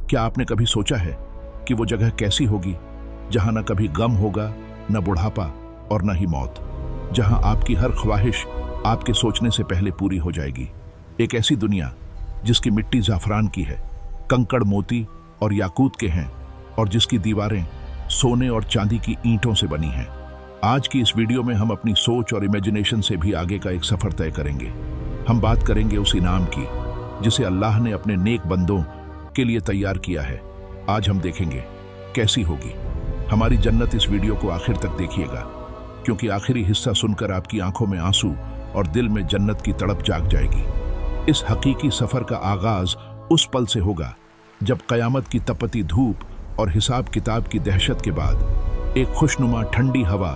क्या आपने कभी सोचा है कि वो जगह कैसी होगी जहां न कभी गम होगा, न बुढ़ापा और न ही मौत, जहां आपकी हर ख्वाहिश आपके सोचने से पहले पूरी हो जाएगी। एक ऐसी दुनिया जिसकी मिट्टी जाफरान की है, कंकड़ मोती और याकूत के हैं, और जिसकी दीवारें सोने और चांदी की ईंटों से बनी हैं। आज की इस वीडियो में हम अपनी सोच और इमेजिनेशन से भी आगे का एक सफर तय करेंगे। हम बात करेंगे उस इनाम की जिसे अल्लाह ने अपने नेक बंदों के लिए तैयार किया है। आज हम देखेंगे कैसी होगी हमारी जन्नत। इस वीडियो को आखिर तक देखिएगा, क्योंकि आखिरी हिस्सा सुनकर आपकी आंखों में आंसू और दिल में जन्नत की तड़प जाग जाएगी। इस हकीकी सफर का आगाज उस पल से होगा जब कयामत की तपती धूप और हिसाब किताब की दहशत के बाद एक खुशनुमा ठंडी हवा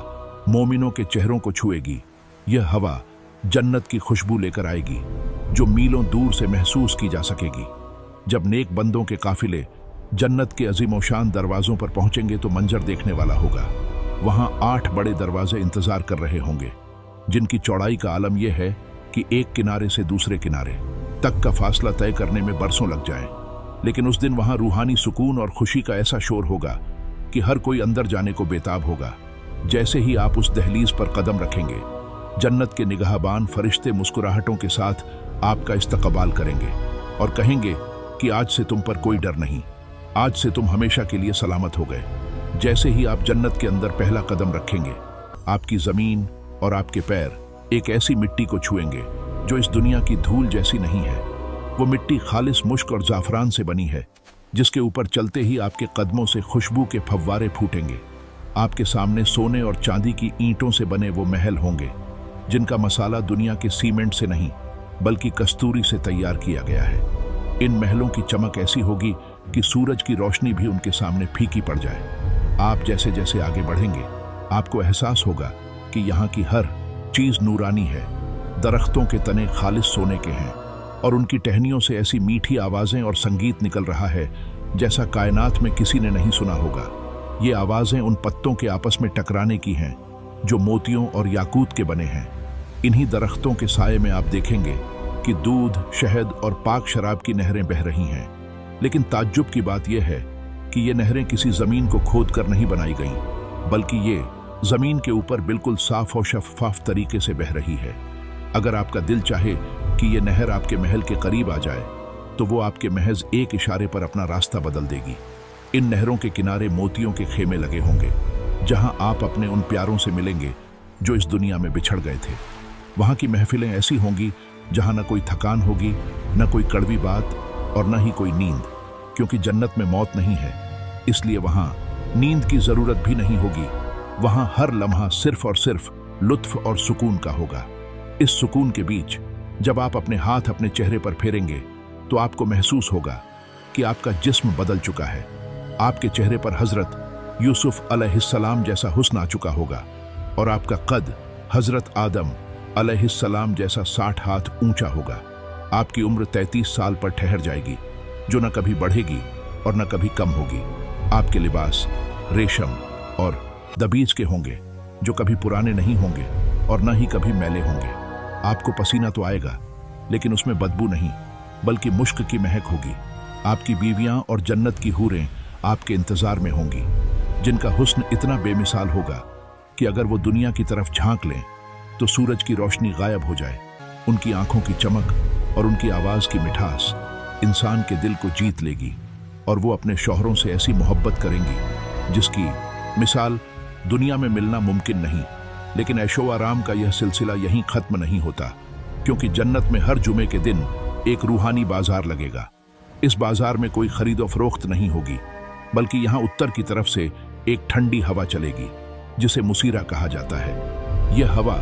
मोमिनों के चेहरों को छुएगी। यह हवा जन्नत की खुशबू लेकर आएगी जो मीलों दूर से महसूस की जा सकेगी। जब नेक बंदों के काफिले जन्नत के अजीमोशान दरवाजों पर पहुंचेंगे तो मंजर देखने वाला होगा। वहां 8 बड़े दरवाजे इंतजार कर रहे होंगे, जिनकी चौड़ाई का आलम यह है कि एक किनारे से दूसरे किनारे तक का फासला तय करने में बरसों लग जाए। लेकिन उस दिन वहां रूहानी सुकून और खुशी का ऐसा शोर होगा कि हर कोई अंदर जाने को बेताब होगा। जैसे ही आप उस दहलीज पर कदम रखेंगे, जन्नत के निगाहबान फरिश्ते मुस्कुराहटों के साथ आपका इस्तकबाल करेंगे और कहेंगे कि आज से तुम पर कोई डर नहीं, आज से तुम हमेशा के लिए सलामत हो गए। जैसे ही आप जन्नत के अंदर पहला कदम रखेंगे, आपकी जमीन और आपके पैर एक ऐसी मिट्टी को छुएंगे जो इस दुनिया की धूल जैसी नहीं है। वो मिट्टी खालिस मुश्क और जाफरान से बनी है, जिसके ऊपर चलते ही आपके कदमों से खुशबू के फव्वारे फूटेंगे। आपके सामने सोने और चांदी की ईंटों से बने वो महल होंगे जिनका मसाला दुनिया के सीमेंट से नहीं बल्कि कस्तूरी से तैयार किया गया है। इन महलों की चमक ऐसी होगी कि सूरज की रोशनी भी उनके सामने फीकी पड़ जाए। आप जैसे जैसे आगे बढ़ेंगे, आपको एहसास होगा कि यहाँ की हर चीज नूरानी है। दरख्तों के तने खालिस सोने के हैं और उनकी टहनियों से ऐसी मीठी आवाजें और संगीत निकल रहा है जैसा कायनात में किसी ने नहीं सुना होगा। ये आवाजें उन पत्तों के आपस में टकराने की हैं जो मोतियों और याकूत के बने हैं। इन्हीं दरख्तों के साये में आप देखेंगे कि दूध, शहद और पाक शराब की नहरें बह रही हैं। लेकिन ताज्जुब की बात यह है कि ये नहरें किसी जमीन को खोद कर नहीं बनाई गईं, बल्कि ये जमीन के ऊपर बिल्कुल साफ और शफाफ तरीके से बह रही है। अगर आपका दिल चाहे कि ये नहर आपके महल के करीब आ जाए, तो वो आपके महज एक इशारे पर अपना रास्ता बदल देगी। इन नहरों के किनारे मोतियों के खेमे लगे होंगे, जहां आप अपने उन प्यारों से मिलेंगे जो इस दुनिया में बिछड़ गए थे। वहां की महफिलें ऐसी होंगी जहां न कोई थकान होगी, न कोई कड़वी बात और न ही कोई नींद, क्योंकि जन्नत में मौत नहीं है, इसलिए वहां नींद की जरूरत भी नहीं होगी। वहां हर लम्हा सिर्फ और सिर्फ लुत्फ और सुकून का होगा। इस सुकून के बीच जब आप अपने हाथ अपने चेहरे पर फेरेंगे तो आपको महसूस होगा कि आपका जिस्म बदल चुका है। आपके चेहरे पर हजरत यूसुफ अलैहिस्सलाम जैसा हुस्न आ चुका होगा और आपका कद हजरत आदम अलैहिस्सलाम जैसा 60 हाथ ऊंचा होगा। आपकी उम्र 33 साल पर ठहर जाएगी, जो न कभी बढ़ेगी और न कभी कम होगी। आपके लिबास रेशम और दबीज के होंगे जो कभी पुराने नहीं होंगे और न ही कभी मैले होंगे। आपको पसीना तो आएगा, लेकिन उसमें बदबू नहीं बल्कि मुश्क की महक होगी। आपकी बीवियां और जन्नत की हूरें आपके इंतजार में होंगी, जिनका हुस्न इतना बेमिसाल होगा कि अगर वो दुनिया की तरफ झांक लें तो सूरज की रोशनी गायब हो जाए। उनकी आंखों की चमक और उनकी आवाज की मिठास इंसान के दिल को जीत लेगी और वो अपने शौहरों से ऐसी मोहब्बत करेंगी जिसकी मिसाल दुनिया में मिलना मुमकिन नहीं। लेकिन ऐशो आराम का यह सिलसिला यहीं खत्म नहीं होता, क्योंकि जन्नत में हर जुमे के दिन एक रूहानी बाजार लगेगा। इस बाजार में कोई खरीदो फरोख्त नहीं होगी, बल्कि यहाँ उत्तर की तरफ से एक ठंडी हवा चलेगी जिसे मुसीरा कहा जाता है। यह हवा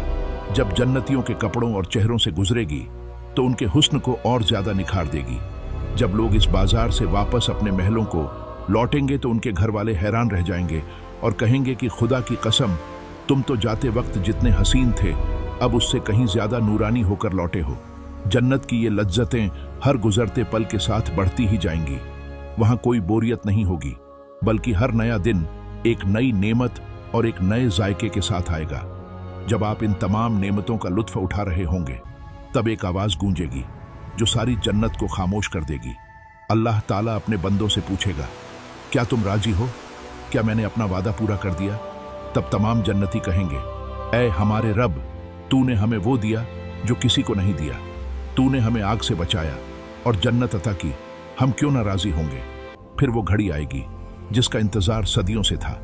जब जन्नतियों के कपड़ों और चेहरों से गुजरेगी तो उनके हुस्न को और ज्यादा निखार देगी। जब लोग इस बाजार से वापस अपने महलों को लौटेंगे तो उनके घर वाले हैरान रह जाएंगे और कहेंगे कि खुदा की कसम, तुम तो जाते वक्त जितने हसीन थे, अब उससे कहीं ज्यादा नूरानी होकर लौटे हो। जन्नत की ये लज्जतें हर गुजरते पल के साथ बढ़ती ही जाएंगी। वहां कोई बोरियत नहीं होगी, बल्कि हर नया दिन एक नई नेमत और एक नए जायके के साथ आएगा। जब आप इन तमाम नेमतों का लुत्फ उठा रहे होंगे, तब एक आवाज गूंजेगी जो सारी जन्नत को खामोश कर देगी। अल्लाह ताला अपने बंदों से पूछेगा, क्या तुम राजी हो? क्या मैंने अपना वादा पूरा कर दिया? तब तमाम जन्नती कहेंगे, ऐ हमारे रब, तूने हमें वो दिया जो किसी को नहीं दिया। तूने हमें आग से बचाया और जन्नत अता की, हम क्यों ना राजी होंगे? फिर वो घड़ी आएगी जिसका इंतजार सदियों से था।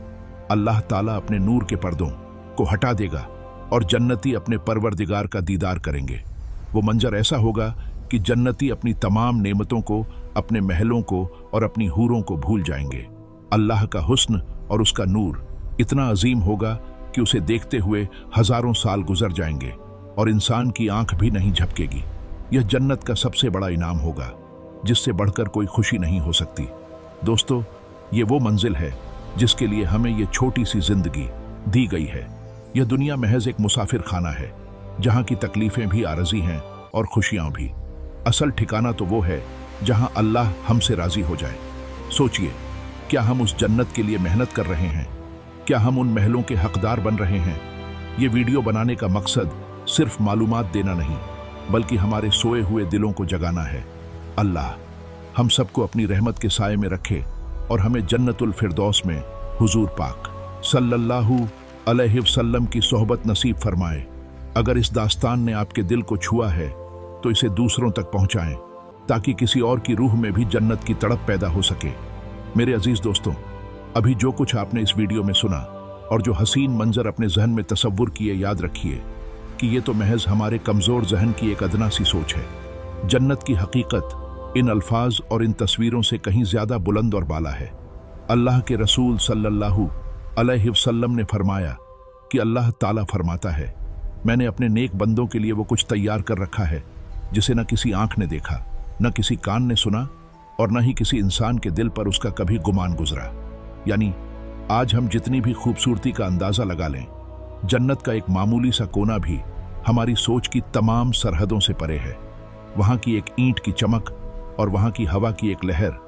अल्लाह ताला अपने नूर के पर्दों को हटा देगा और जन्नती अपने परवरदिगार का दीदार करेंगे। वो मंजर ऐसा होगा कि जन्नती अपनी तमाम नेमतों को, अपने महलों को और अपनी हूरों को भूल जाएंगे। अल्लाह का हुस्न और उसका नूर इतना अजीम होगा कि उसे देखते हुए हजारों साल गुजर जाएंगे और इंसान की आंख भी नहीं झपकेगी। यह जन्नत का सबसे बड़ा इनाम होगा जिससे बढ़कर कोई खुशी नहीं हो सकती। दोस्तों, ये वो मंजिल है जिसके लिए हमें ये छोटी सी जिंदगी दी गई है। यह दुनिया महज एक मुसाफिर खाना है जहाँ की तकलीफें भी आरजी हैं और खुशियाँ भी। असल ठिकाना तो वो है जहाँ अल्लाह हमसे राजी हो जाए। सोचिए, क्या हम उस जन्नत के लिए मेहनत कर रहे हैं? क्या हम उन महलों के हकदार बन रहे हैं? ये वीडियो बनाने का मकसद सिर्फ मालूमात देना नहीं, बल्कि हमारे सोए हुए दिलों को जगाना है। अल्लाह हम सबको अपनी रहमत के साए में रखे और हमें जन्नतुल फिरदौस में हुजूर पाक सल्लल्लाहु अलैहि वसल्लम की सोहबत नसीब फरमाए। अगर इस दास्तान ने आपके दिल को छुआ है तो इसे दूसरों तक पहुंचाएं ताकि किसी और की रूह में भी जन्नत की तड़प पैदा हो सके। मेरे अजीज दोस्तों, अभी जो कुछ आपने इस वीडियो में सुना और जो हसीन मंजर अपने जहन में तसव्वुर किए, याद रखिए कि ये तो महज हमारे कमजोर जहन की एक अदना सी सोच है। जन्नत की हकीकत इन अल्फाज और इन तस्वीरों से कहीं ज्यादा बुलंद और बाला है। अल्लाह के रसूल सल्लल्लाहु अलैहि वसल्लम ने फरमाया कि अल्लाह ताला फरमाता है, मैंने अपने नेक बंदों के लिए वो कुछ तैयार कर रखा है जिसे न किसी आंख ने देखा, न किसी कान ने सुना और न ही किसी इंसान के दिल पर उसका कभी गुमान गुजरा। यानी आज हम जितनी भी खूबसूरती का अंदाजा लगा लें, जन्नत का एक मामूली सा कोना भी हमारी सोच की तमाम सरहदों से परे है। वहां की एक ईंट की चमक और वहां की हवा की एक लहर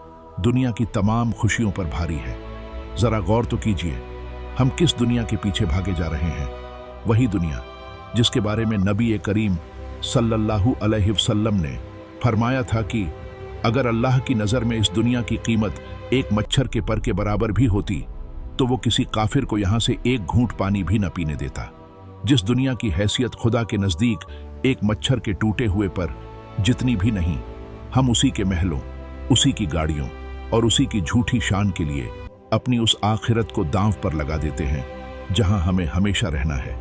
दुनिया की तमाम खुशियों पर भारी है। जरा गौर तो कीजिए, हम किस दुनिया के पीछे भागे जा रहे हैं? वही दुनिया जिसके बारे में नबी करीम सल्लल्लाहु अलैहि वसल्लम ने फरमाया था कि अगर अल्लाह की नज़र में इस दुनिया की कीमत एक मच्छर के पर के बराबर भी होती तो वो किसी काफिर को यहां से एक घूंट पानी भी न पीने देता। जिस दुनिया की हैसियत खुदा के नजदीक एक मच्छर के टूटे हुए पर जितनी भी नहीं, हम उसी के महलों, उसी की गाड़ियों और उसी की झूठी शान के लिए अपनी उस आखिरत को दांव पर लगा देते हैं जहां हमें हमेशा रहना है।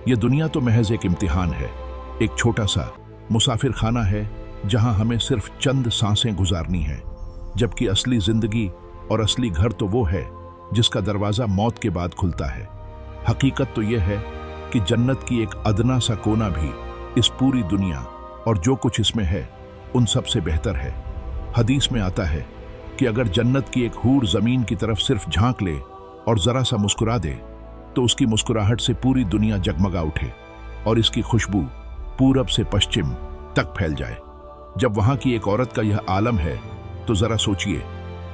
यह दुनिया तो महज एक इम्तिहान है, एक छोटा सा मुसाफिर खाना है जहां हमें सिर्फ चंद सांसें गुजारनी है, जबकि असली जिंदगी और असली घर तो वो है जिसका दरवाजा मौत के बाद खुलता है। हकीकत तो यह है कि जन्नत की एक अदना सा कोना भी इस पूरी दुनिया और जो कुछ इसमें है उन सब से बेहतर है। हदीस में आता है कि अगर जन्नत की एक हूर जमीन की तरफ सिर्फ झांक ले और जरा सा मुस्कुरा दे तो उसकी मुस्कुराहट से पूरी दुनिया जगमगा उठे और इसकी खुशबू पूरब से पश्चिम तक फैल जाए। जब वहां की एक औरत का यह आलम है तो जरा सोचिए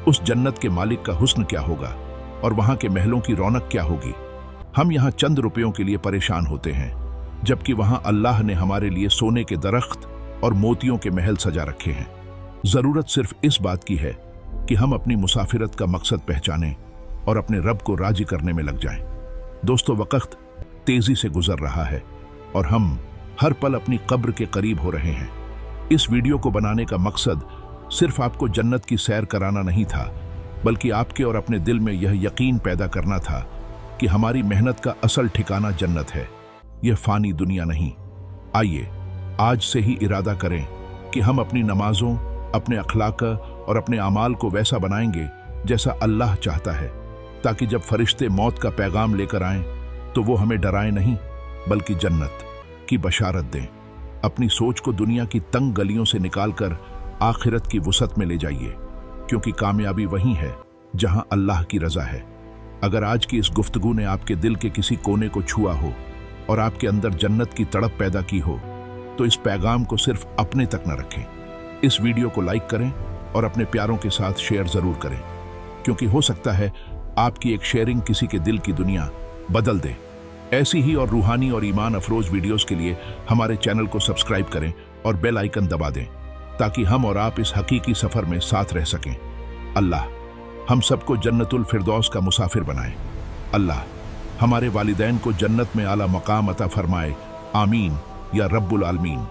उस जन्नत के मालिक का हुस्न क्या होगा और वहां के महलों की रौनक क्या होगी। हम यहाँ चंद रुपयों के लिए परेशान होते हैं, जबकि वहां अल्लाह ने हमारे लिए सोने के दरख्त और मोतियों के महल सजा रखे हैं। जरूरत सिर्फ इस बात की है कि हम अपनी मुसाफिरत का मकसद पहचानें और अपने रब को राजी करने में लग जाएं। दोस्तों, वक्त तेजी से गुजर रहा है और हम हर पल अपनी कब्र के करीब हो रहे हैं। इस वीडियो को बनाने का मकसद सिर्फ आपको जन्नत की सैर कराना नहीं था, बल्कि आपके और अपने दिल में यह यकीन पैदा करना था कि हमारी मेहनत का असल ठिकाना जन्नत है, यह फानी दुनिया नहीं। आइए आज से ही इरादा करें कि हम अपनी नमाजों, अपने अखलाक और अपने अमाल को वैसा बनाएंगे जैसा अल्लाह चाहता है, ताकि जब फरिश्ते मौत का पैगाम लेकर आएं तो वो हमें डराएं नहीं बल्कि जन्नत की बशारत दें। अपनी सोच को दुनिया की तंग गलियों से निकालकर आखिरत की वुसत में ले जाइए, क्योंकि कामयाबी वही है जहां अल्लाह की रजा है। अगर आज की इस गुफ्तगू ने आपके दिल के किसी कोने को छुआ हो और आपके अंदर जन्नत की तड़प पैदा की हो तो इस पैगाम को सिर्फ अपने तक न रखें। इस वीडियो को लाइक करें और अपने प्यारों के साथ शेयर जरूर करें, क्योंकि हो सकता है आपकी एक शेयरिंग किसी के दिल की दुनिया बदल दे। ऐसी ही और रूहानी और ईमान अफरोज वीडियोस के लिए हमारे चैनल को सब्सक्राइब करें और बेल आइकन दबा दें ताकि हम और आप इस हकीकी सफर में साथ रह सकें। अल्लाह हम सबको जन्नतुल फिरदौस का मुसाफिर बनाए। अल्लाह हमारे वालिदैन को जन्नत में आला मकाम अता फरमाए। आमीन या रब्बुल आलमीन।